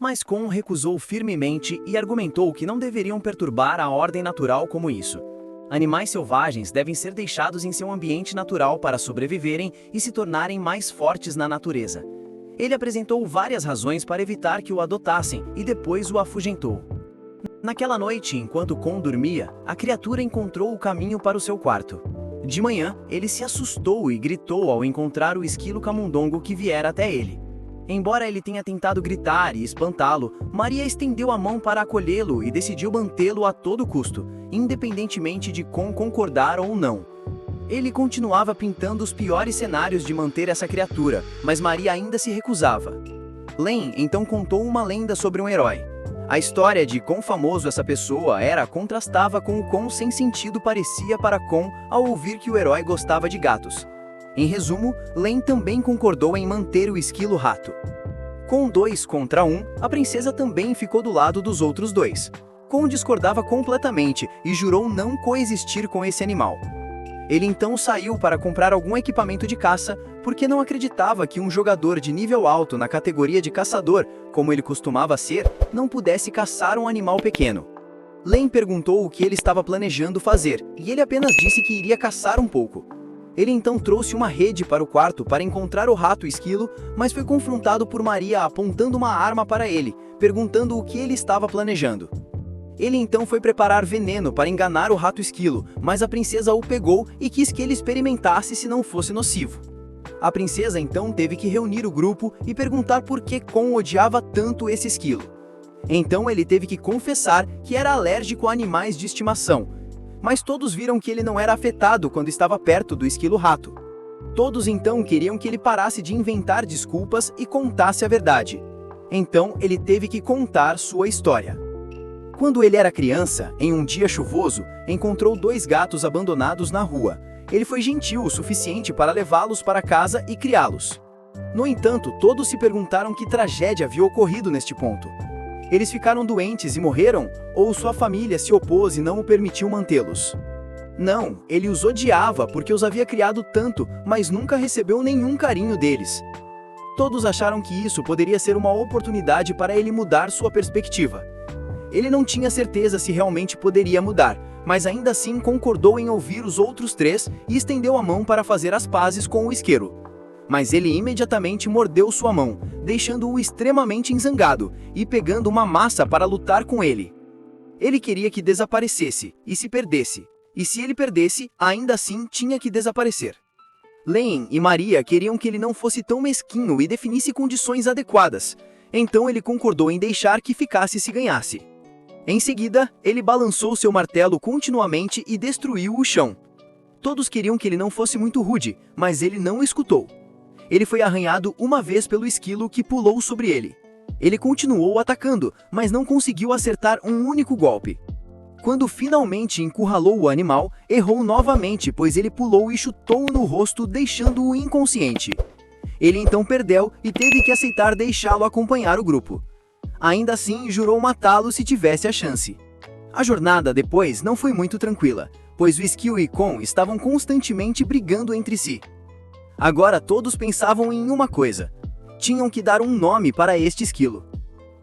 Mas Con recusou firmemente e argumentou que não deveriam perturbar a ordem natural como isso. Animais selvagens devem ser deixados em seu ambiente natural para sobreviverem e se tornarem mais fortes na natureza. Ele apresentou várias razões para evitar que o adotassem e depois o afugentou. Naquela noite, enquanto Con dormia, a criatura encontrou o caminho para o seu quarto. De manhã, ele se assustou e gritou ao encontrar o esquilo camundongo que viera até ele. Embora ele tenha tentado gritar e espantá-lo, Maria estendeu a mão para acolhê-lo e decidiu mantê-lo a todo custo, independentemente de Con concordar ou não. Ele continuava pintando os piores cenários de manter essa criatura, mas Maria ainda se recusava. Len então contou uma lenda sobre um herói. A história de quão famoso essa pessoa era contrastava com o quão sem sentido parecia para Con ao ouvir que o herói gostava de gatos. Em resumo, Len também concordou em manter o esquilo-rato. Com 2 contra 1, a princesa também ficou do lado dos outros 2. Con discordava completamente e jurou não coexistir com esse animal. Ele então saiu para comprar algum equipamento de caça, porque não acreditava que um jogador de nível alto na categoria de caçador, como ele costumava ser, não pudesse caçar um animal pequeno. Len perguntou o que ele estava planejando fazer, e ele apenas disse que iria caçar um pouco. Ele então trouxe uma rede para o quarto para encontrar o rato esquilo, mas foi confrontado por Maria apontando uma arma para ele, perguntando o que ele estava planejando. Ele então foi preparar veneno para enganar o rato esquilo, mas a princesa o pegou e quis que ele experimentasse se não fosse nocivo. A princesa então teve que reunir o grupo e perguntar por que Con odiava tanto esse esquilo. Então ele teve que confessar que era alérgico a animais de estimação, mas todos viram que ele não era afetado quando estava perto do esquilo-rato. Todos então queriam que ele parasse de inventar desculpas e contasse a verdade. Então ele teve que contar sua história. Quando ele era criança, em um dia chuvoso, encontrou 2 gatos abandonados na rua. Ele foi gentil o suficiente para levá-los para casa e criá-los. No entanto, todos se perguntaram que tragédia havia ocorrido neste ponto. Eles ficaram doentes e morreram? Ou sua família se opôs e não o permitiu mantê-los? Não, ele os odiava porque os havia criado tanto, mas nunca recebeu nenhum carinho deles. Todos acharam que isso poderia ser uma oportunidade para ele mudar sua perspectiva. Ele não tinha certeza se realmente poderia mudar, mas ainda assim concordou em ouvir os outros 3 e estendeu a mão para fazer as pazes com o isqueiro. Mas ele imediatamente mordeu sua mão, deixando-o extremamente zangado e pegando uma massa para lutar com ele. Ele queria que desaparecesse e se perdesse, e se ele perdesse, ainda assim tinha que desaparecer. Len e Maria queriam que ele não fosse tão mesquinho e definisse condições adequadas, então ele concordou em deixar que ficasse se ganhasse. Em seguida, ele balançou seu martelo continuamente e destruiu o chão. Todos queriam que ele não fosse muito rude, mas ele não escutou. Ele foi arranhado uma vez pelo esquilo que pulou sobre ele. Ele continuou atacando, mas não conseguiu acertar um único golpe. Quando finalmente encurralou o animal, errou novamente, pois ele pulou e chutou-o no rosto, deixando-o inconsciente. Ele então perdeu e teve que aceitar deixá-lo acompanhar o grupo. Ainda assim, jurou matá-lo se tivesse a chance. A jornada depois não foi muito tranquila, pois o esquilo e Con estavam constantemente brigando entre si. Agora todos pensavam em uma coisa: tinham que dar um nome para este esquilo.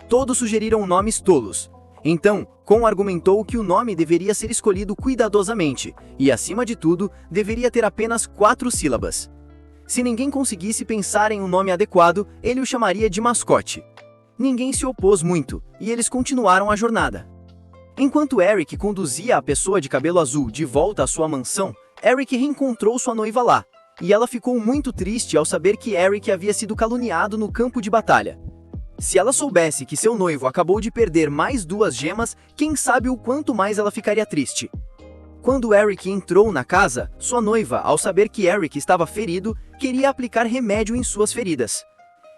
Todos sugeriram nomes tolos. Então, Con argumentou que o nome deveria ser escolhido cuidadosamente, e acima de tudo, deveria ter apenas 4 sílabas. Se ninguém conseguisse pensar em um nome adequado, ele o chamaria de mascote. Ninguém se opôs muito, e eles continuaram a jornada. Enquanto Eric conduzia a pessoa de cabelo azul de volta à sua mansão, Eric reencontrou sua noiva lá, e ela ficou muito triste ao saber que Eric havia sido caluniado no campo de batalha. Se ela soubesse que seu noivo acabou de perder mais 2 gemas, quem sabe o quanto mais ela ficaria triste. Quando Eric entrou na casa, sua noiva, ao saber que Eric estava ferido, queria aplicar remédio em suas feridas.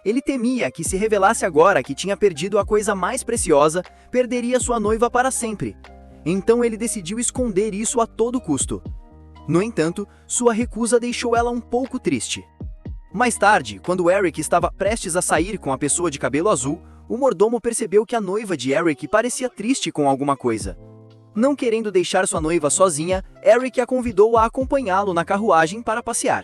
Ele temia que se revelasse agora que tinha perdido a coisa mais preciosa, perderia sua noiva para sempre. Então ele decidiu esconder isso a todo custo. No entanto, sua recusa deixou ela um pouco triste. Mais tarde, quando Eric estava prestes a sair com a pessoa de cabelo azul, o mordomo percebeu que a noiva de Eric parecia triste com alguma coisa. Não querendo deixar sua noiva sozinha, Eric a convidou a acompanhá-lo na carruagem para passear.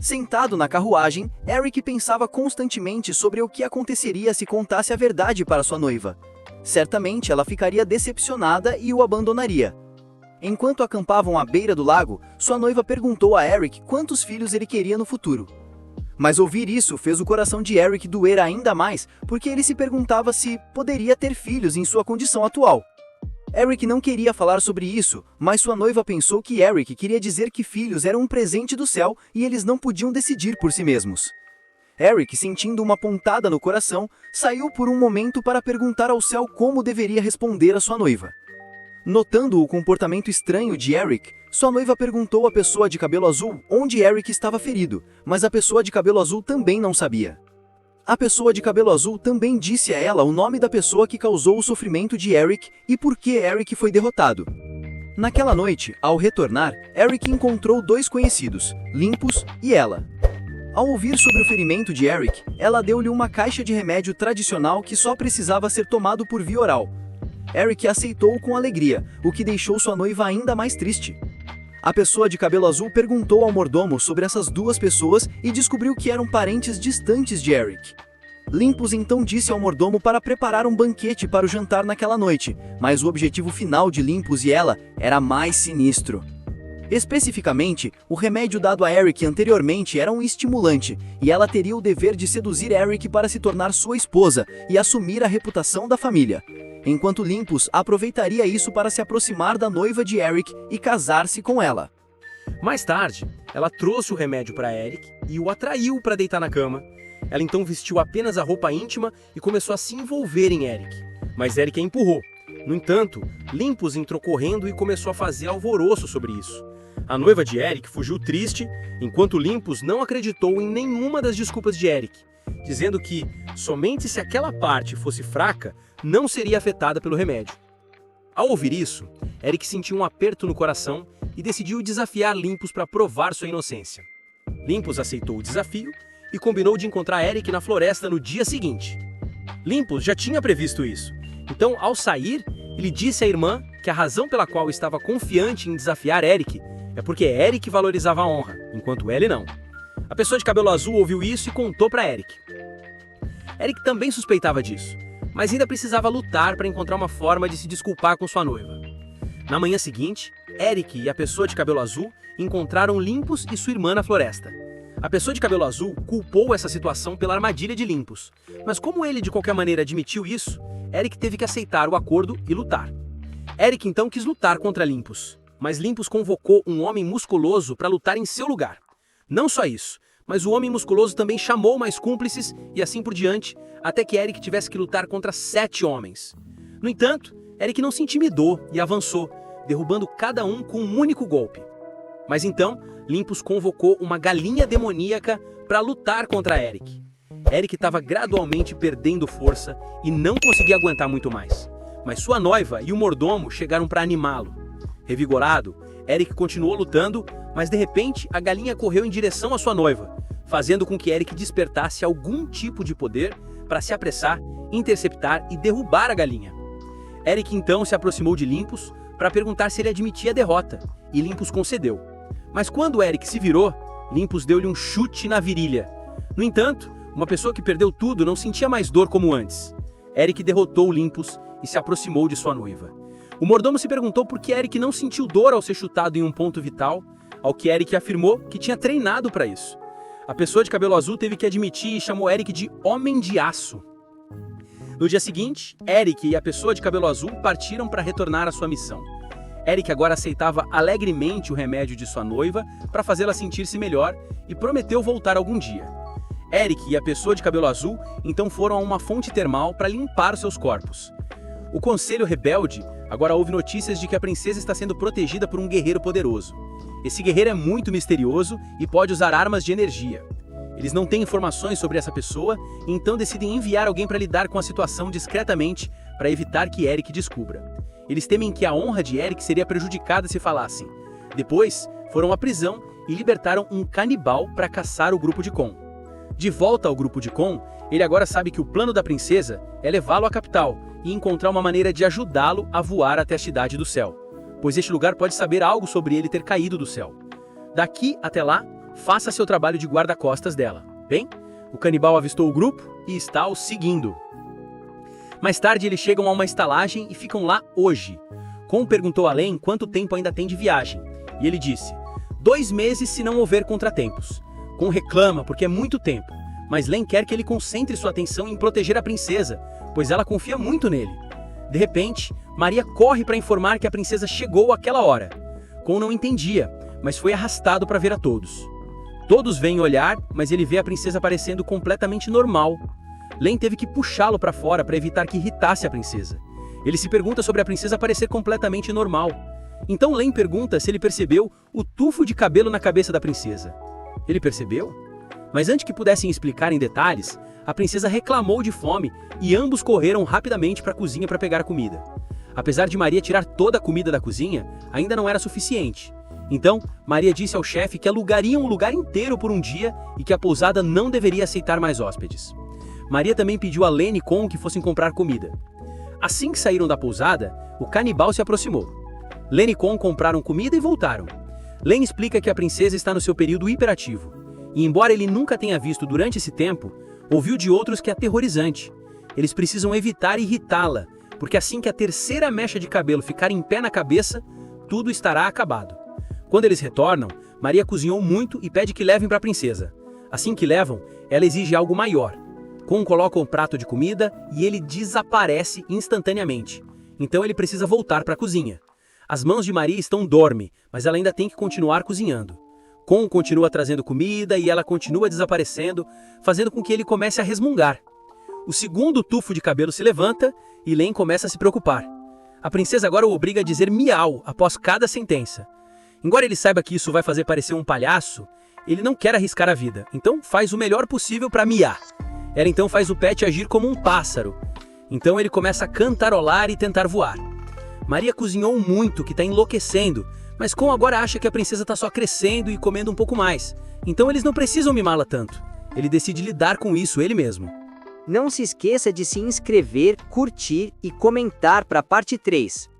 Sentado na carruagem, Eric pensava constantemente sobre o que aconteceria se contasse a verdade para sua noiva. Certamente ela ficaria decepcionada e o abandonaria. Enquanto acampavam à beira do lago, sua noiva perguntou a Eric quantos filhos ele queria no futuro. Mas ouvir isso fez o coração de Eric doer ainda mais, porque ele se perguntava se poderia ter filhos em sua condição atual. Eric não queria falar sobre isso, mas sua noiva pensou que Eric queria dizer que filhos eram um presente do céu e eles não podiam decidir por si mesmos. Eric, sentindo uma pontada no coração, saiu por um momento para perguntar ao céu como deveria responder a sua noiva. Notando o comportamento estranho de Eric, sua noiva perguntou à pessoa de cabelo azul onde Eric estava ferido, mas a pessoa de cabelo azul também não sabia. A pessoa de cabelo azul também disse a ela o nome da pessoa que causou o sofrimento de Eric e por que Eric foi derrotado. Naquela noite, ao retornar, Eric encontrou dois conhecidos, Limpus e ela. Ao ouvir sobre o ferimento de Eric, ela deu-lhe uma caixa de remédio tradicional que só precisava ser tomado por via oral. Eric aceitou com alegria, o que deixou sua noiva ainda mais triste. A pessoa de cabelo azul perguntou ao mordomo sobre essas duas pessoas e descobriu que eram parentes distantes de Eric. Limpus então disse ao mordomo para preparar um banquete para o jantar naquela noite, mas o objetivo final de Limpus e ela era mais sinistro. Especificamente, o remédio dado a Eric anteriormente era um estimulante, e ela teria o dever de seduzir Eric para se tornar sua esposa e assumir a reputação da família. Enquanto Limpus aproveitaria isso para se aproximar da noiva de Eric e casar-se com ela. Mais tarde, ela trouxe o remédio para Eric e o atraiu para deitar na cama. Ela então vestiu apenas a roupa íntima e começou a se envolver em Eric, mas Eric a empurrou. No entanto, Limpus entrou correndo e começou a fazer alvoroço sobre isso. A noiva de Eric fugiu triste, enquanto Limpus não acreditou em nenhuma das desculpas de Eric, dizendo que, somente se aquela parte fosse fraca, não seria afetada pelo remédio. Ao ouvir isso, Eric sentiu um aperto no coração e decidiu desafiar Limpus para provar sua inocência. Limpus aceitou o desafio e combinou de encontrar Eric na floresta no dia seguinte. Limpus já tinha previsto isso, então, ao sair, ele disse à irmã que a razão pela qual estava confiante em desafiar Eric é porque Eric valorizava a honra, enquanto ele não. A pessoa de cabelo azul ouviu isso e contou para Eric. Eric também suspeitava disso, mas ainda precisava lutar para encontrar uma forma de se desculpar com sua noiva. Na manhã seguinte, Eric e a pessoa de cabelo azul encontraram Limpus e sua irmã na floresta. A pessoa de cabelo azul culpou essa situação pela armadilha de Limpus, mas como ele de qualquer maneira admitiu isso, Eric teve que aceitar o acordo e lutar. Eric então quis lutar contra Limpus, mas Limpus convocou um homem musculoso para lutar em seu lugar. Não só isso, mas o homem musculoso também chamou mais cúmplices e assim por diante, até que Eric tivesse que lutar contra 7 homens. No entanto, Eric não se intimidou e avançou, derrubando cada um com um único golpe. Mas então, Limpus convocou uma galinha demoníaca para lutar contra Eric. Eric estava gradualmente perdendo força e não conseguia aguentar muito mais. Mas sua noiva e o mordomo chegaram para animá-lo. Revigorado, Eric continuou lutando, mas de repente a galinha correu em direção à sua noiva, fazendo com que Eric despertasse algum tipo de poder para se apressar, interceptar e derrubar a galinha. Eric então se aproximou de Limpus para perguntar se ele admitia a derrota, e Limpus concedeu. Mas quando Eric se virou, Limpus deu-lhe um chute na virilha. No entanto, uma pessoa que perdeu tudo não sentia mais dor como antes. Eric derrotou Limpus e se aproximou de sua noiva. O mordomo se perguntou por que Eric não sentiu dor ao ser chutado em um ponto vital, ao que Eric afirmou que tinha treinado para isso. A pessoa de cabelo azul teve que admitir e chamou Eric de Homem de Aço. No dia seguinte, Eric e a pessoa de cabelo azul partiram para retornar à sua missão. Eric agora aceitava alegremente o remédio de sua noiva para fazê-la sentir-se melhor e prometeu voltar algum dia. Eric e a pessoa de cabelo azul então foram a uma fonte termal para limpar seus corpos. O Conselho Rebelde agora ouve notícias de que a princesa está sendo protegida por um guerreiro poderoso. Esse guerreiro é muito misterioso e pode usar armas de energia. Eles não têm informações sobre essa pessoa e então decidem enviar alguém para lidar com a situação discretamente para evitar que Eric descubra. Eles temem que a honra de Eric seria prejudicada se falassem. Depois, foram à prisão e libertaram um canibal para caçar o grupo de Kon. De volta ao grupo de Kon, ele agora sabe que o plano da princesa é levá-lo à capital e encontrar uma maneira de ajudá-lo a voar até a cidade do céu, pois este lugar pode saber algo sobre ele ter caído do céu. Daqui até lá, faça seu trabalho de guarda-costas dela. Bem, o canibal avistou o grupo e está o seguindo. Mais tarde eles chegam a uma estalagem e ficam lá hoje. Con perguntou a Len quanto tempo ainda tem de viagem, e ele disse: 2 meses se não houver contratempos. Con reclama porque é muito tempo, mas Len quer que ele concentre sua atenção em proteger a princesa, pois ela confia muito nele. De repente, Maria corre para informar que a princesa chegou àquela hora. Con não entendia, mas foi arrastado para ver a todos. Todos vêm olhar, mas ele vê a princesa parecendo completamente normal. Len teve que puxá-lo para fora para evitar que irritasse a princesa. Ele se pergunta sobre a princesa parecer completamente normal. Então Len pergunta se ele percebeu o tufo de cabelo na cabeça da princesa. Ele percebeu? Mas antes que pudessem explicar em detalhes, a princesa reclamou de fome e ambos correram rapidamente para a cozinha para pegar comida. Apesar de Maria tirar toda a comida da cozinha, ainda não era suficiente. Então, Maria disse ao chefe que alugariam um lugar inteiro por um dia e que a pousada não deveria aceitar mais hóspedes. Maria também pediu a Len e Con que fossem comprar comida. Assim que saíram da pousada, o canibal se aproximou. Len e Con compraram comida e voltaram. Len explica que a princesa está no seu período hiperativo, e embora ele nunca tenha visto durante esse tempo, ouviu de outros que é aterrorizante. Eles precisam evitar irritá-la, porque assim que a terceira mecha de cabelo ficar em pé na cabeça, tudo estará acabado. Quando eles retornam, Maria cozinhou muito e pede que levem para a princesa. Assim que levam, ela exige algo maior. Con coloca um prato de comida e ele desaparece instantaneamente. Então ele precisa voltar para a cozinha. As mãos de Maria estão dorme, mas ela ainda tem que continuar cozinhando. Con continua trazendo comida e ela continua desaparecendo, fazendo com que ele comece a resmungar. O segundo tufo de cabelo se levanta e Len começa a se preocupar. A princesa agora o obriga a dizer miau após cada sentença. Embora ele saiba que isso vai fazer parecer um palhaço, ele não quer arriscar a vida, então faz o melhor possível para miar. Ela então faz o pet agir como um pássaro. Então ele começa a cantarolar e tentar voar. Maria cozinhou muito, que está enlouquecendo, mas Con agora acha que a princesa está só crescendo e comendo um pouco mais. Então eles não precisam mimá-la tanto. Ele decide lidar com isso ele mesmo. Não se esqueça de se inscrever, curtir e comentar para a parte 3.